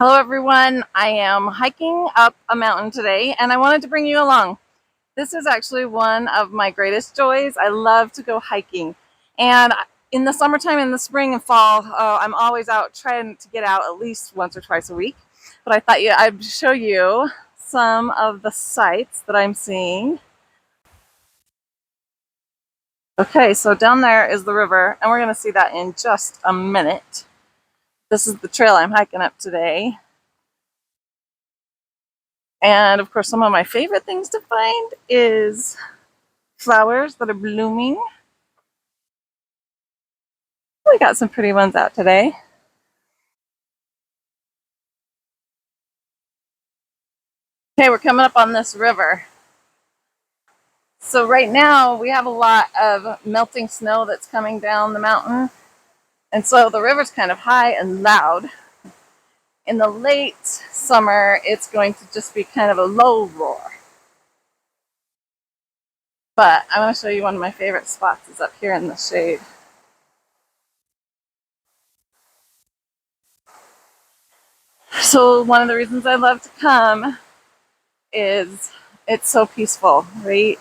Hello everyone, I am hiking up a mountain today and I wanted to bring you along. This is actually one of my greatest joys. I love to go hiking, and in the summertime, in the spring and fall, I'm always out trying to get out at least once or twice a week. But I thought I'd show you some of the sights that I'm seeing. Okay, so down there is the river and we're going to see that in just a minute. This is the trail I'm hiking up today. And of course, some of my favorite things to find is flowers that are blooming. We got some pretty ones out today. Okay, we're coming up on this river. So right now we have a lot of melting snow that's coming down the mountain. And so the river's kind of high and loud. In the late summer, it's going to just be kind of a low roar. But I want to show you one of my favorite spots is up here in the shade. So one of the reasons I love to come is it's so peaceful, right?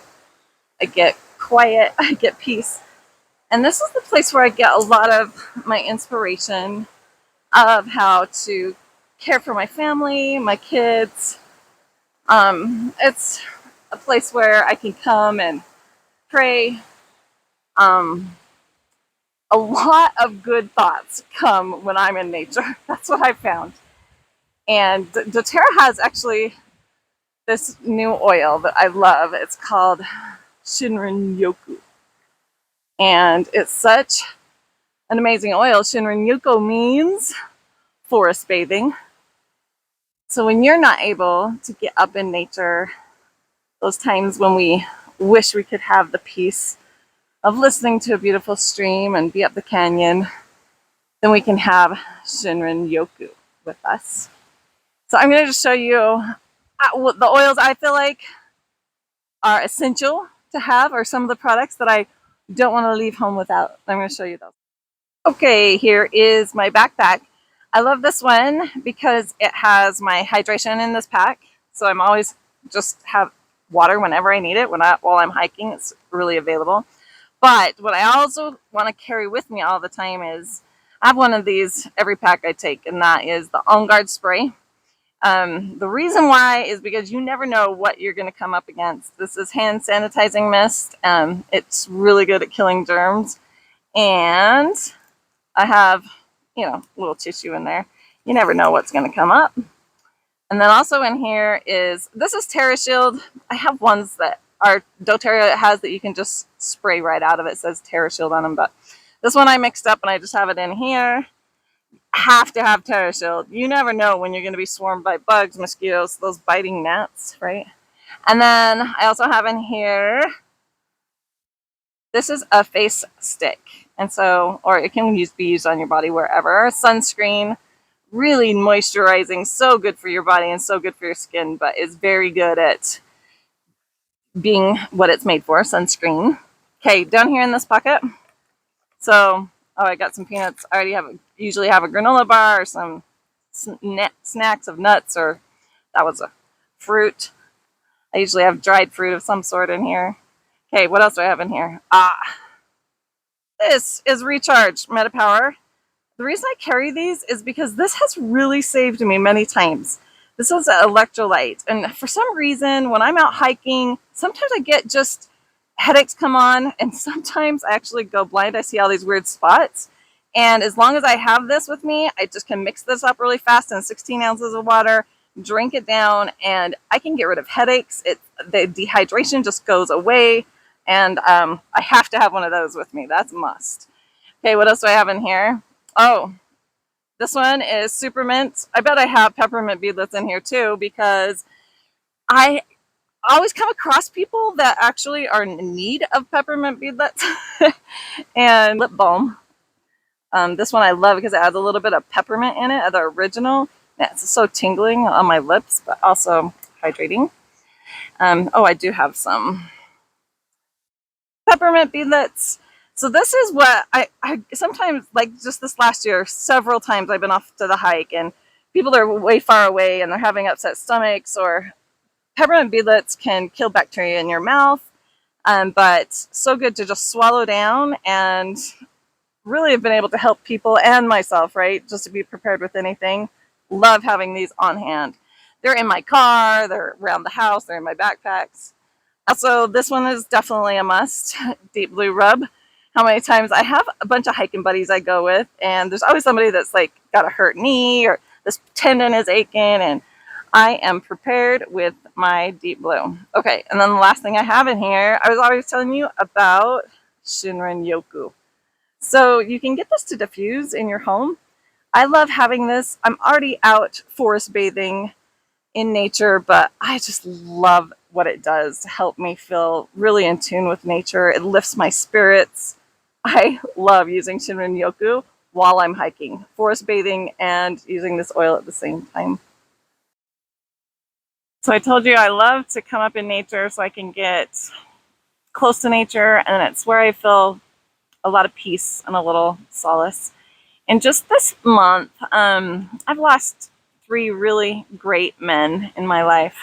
I get quiet, I get peace. And this is the place where I get a lot of my inspiration of how to care for my family, my kids. It's a place where I can come and pray. A lot of good thoughts come when I'm in nature. That's what I found. And doTERRA has actually this new oil that I love. It's called Shinrin Yoku. And it's such an amazing oil. Shinrin Yoku means forest bathing. So when you're not able to get up in nature, those times when we wish we could have the peace of listening to a beautiful stream and be up the canyon, then we can have Shinrin Yoku with us. So I'm going to just show you the oils I feel like are essential to have, or some of the products that I don't want to leave home without. I'm going to show you those. Okay, here is my backpack. I love this one because it has my hydration in this pack. So I'm always just have water whenever I need it. While I'm hiking, it's really available. But what I also want to carry with me all the time is I have one of these every pack I take, and that is the On Guard spray. The reason why is because you never know what you're going to come up against. This is hand sanitizing mist. It's really good at killing germs. And I have, a little tissue in there. You never know what's going to come up. And then also in here this is TerraShield. I have ones that are doTERRA has that you can just spray right out of it. It says TerraShield on them, but this one I mixed up and I just have it in here. Have to have TerraShield. You never know when you're going to be swarmed by bugs, mosquitoes, those biting gnats, right? And then I also have in here, this is a face stick. And so, or it can be used on your body wherever. Sunscreen, really moisturizing, so good for your body and so good for your skin, but is very good at being what it's made for, sunscreen. Okay, down here in this pocket. So, I got some peanuts. I usually have a granola bar or some snacks of nuts, or that was a fruit. I usually have dried fruit of some sort in here. Okay, what else do I have in here? This is Recharge MetaPower. The reason I carry these is because this has really saved me many times. This is an electrolyte, and for some reason, when I'm out hiking, sometimes I get just headaches come on, and sometimes I actually go blind. I see all these weird spots. And as long as I have this with me, I just can mix this up really fast in 16 ounces of water, drink it down, and I can get rid of headaches. The dehydration just goes away, and I have to have one of those with me. That's a must. Okay, what else do I have in here? Oh, this one is super mint. I bet I have peppermint beadlets in here too, because I always come across people that actually are in need of peppermint beadlets. And lip balm. This one I love because it has a little bit of peppermint in it, the original. It's so tingling on my lips, but also hydrating. I do have some peppermint beadlets. So this is what I sometimes, like just this last year, several times I've been off to the hike, and people that are way far away and they're having upset stomachs, or peppermint beadlets can kill bacteria in your mouth, but so good to just swallow down, and really have been able to help people and myself, right? Just to be prepared with anything. Love having these on hand. They're in my car, they're around the house, they're in my backpacks. Also, this one is definitely a must. Deep Blue Rub. How many times I have a bunch of hiking buddies I go with, and there's always somebody that's like got a hurt knee or this tendon is aching, and I am prepared with my Deep Blue. Okay, and then the last thing I have in here, I was always telling you about Shinrin Yoku. So you can get this to diffuse in your home. I love having this. I'm already out forest bathing in nature, but I just love what it does to help me feel really in tune with nature. It lifts my spirits. I love using Shinrin Yoku while I'm hiking, forest bathing, and using this oil at the same time. So I told you I love to come up in nature so I can get close to nature, and it's where I feel a lot of peace and a little solace. And just this month, I've lost 3 really great men in my life.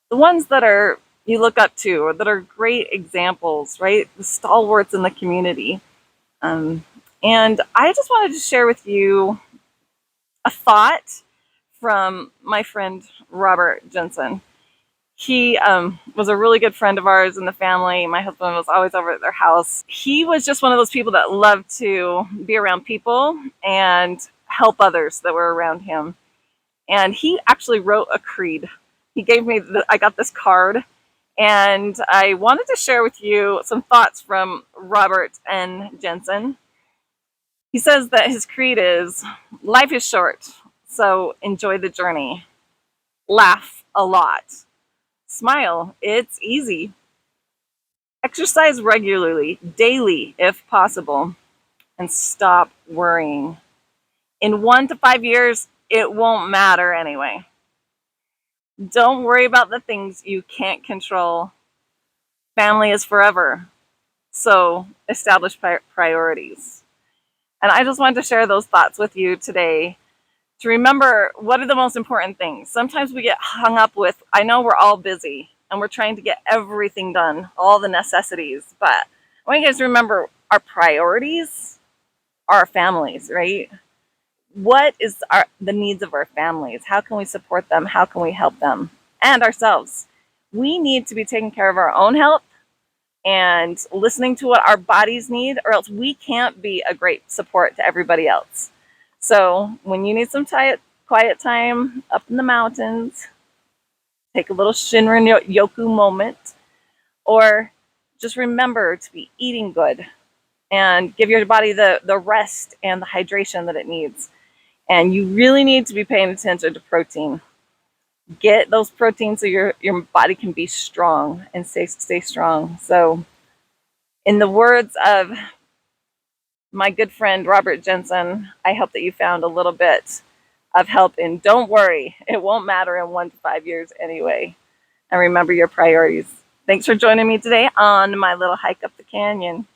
The ones that are you look up to, or that are great examples, right? The stalwarts in the community. And I just wanted to share with you a thought from my friend Robert Jensen. He was a really good friend of ours in the family. My husband was always over at their house. He was just one of those people that loved to be around people and help others that were around him. And he actually wrote a creed. He gave me, I got this card, and I wanted to share with you some thoughts from Robert N. Jensen. He says that his creed is, life is short, so enjoy the journey. Laugh a lot. Smile, it's easy. Exercise regularly, daily if possible, and stop worrying. In 1 to 5 years, it won't matter anyway. Don't worry about the things you can't control. Family is forever, so establish priorities. And I just wanted to share those thoughts with you today, to remember what are the most important things. Sometimes we get hung up with, I know we're all busy and we're trying to get everything done, all the necessities, but I want you guys to remember our priorities are our families, right? What is the needs of our families? How can we support them? How can we help them? And ourselves. We need to be taking care of our own health and listening to what our bodies need, or else we can't be a great support to everybody else. So when you need some quiet time up in the mountains, take a little Shinrin Yoku moment, or just remember to be eating good and give your body the rest and the hydration that it needs. And you really need to be paying attention to protein. Get those proteins so your body can be strong and stay strong. So in the words of my good friend Robert Jensen, I hope that you found a little bit of help in don't worry, it won't matter in 1 to 5 years anyway. And remember your priorities. Thanks for joining me today on my little hike up the canyon.